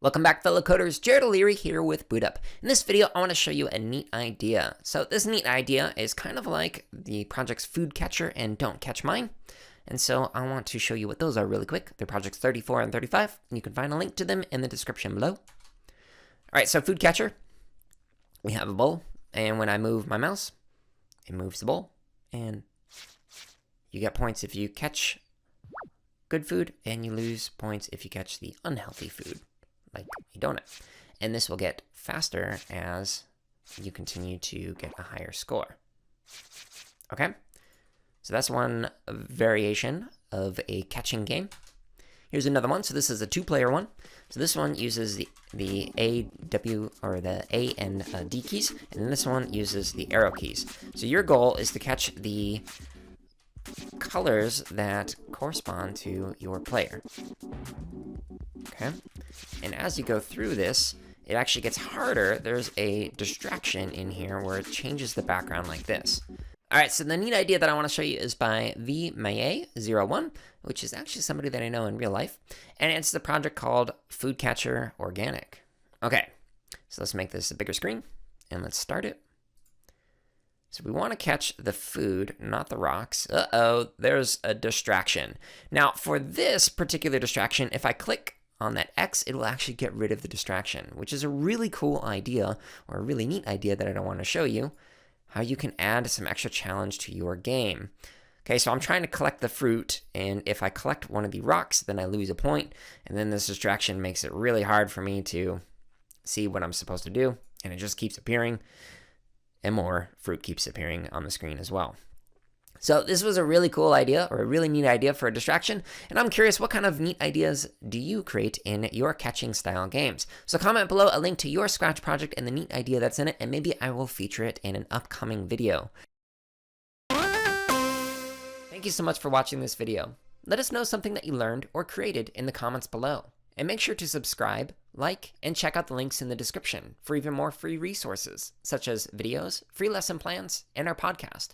Welcome back, fellow coders. Jared O'Leary here with BootUp. In this video, I want to show you a neat idea. So this neat idea is kind of like the projects Food Catcher and Don't Catch Mine. And so I want to show you what those are really quick. They're projects 34 and 35, and you can find a link to them in the description below. All right, so Food Catcher, we have a bowl, and when I move my mouse, it moves the bowl, and you get points if you catch good food, and you lose points if you catch the unhealthy food, like a donut. And this will get faster as you continue to get a higher score. Okay? So that's one variation of a catching game. Here's another one. So this is a two-player one. So this one uses the A, W, or the A and D keys, and then this one uses the arrow keys. So your goal is to catch the colors that correspond to your player. Okay? And as you go through this, it actually gets harder. There's a distraction in here where it changes the background like this. All right, so the neat idea that I want to show you is by VMaye01, which is actually somebody that I know in real life. And it's the project called Food Catcher Organic. Okay, so let's make this a bigger screen, and let's start it. So we want to catch the food, not the rocks. Uh-oh, there's a distraction. Now, for this particular distraction, if I click on that X, it will actually get rid of the distraction, which is a really cool idea, or a really neat idea that I don't want to show you, how you can add some extra challenge to your game. Okay, so I'm trying to collect the fruit, and if I collect one of the rocks, then I lose a point, and then this distraction makes it really hard for me to see what I'm supposed to do, and it just keeps appearing, and more fruit keeps appearing on the screen as well. So this was a really cool idea, or a really neat idea for a distraction, and I'm curious, what kind of neat ideas do you create in your catching style games? So comment below a link to your Scratch project and the neat idea that's in it, and maybe I will feature it in an upcoming video. Thank you so much for watching this video. Let us know something that you learned or created in the comments below. And make sure to subscribe, like, and check out the links in the description for even more free resources, such as videos, free lesson plans, and our podcast.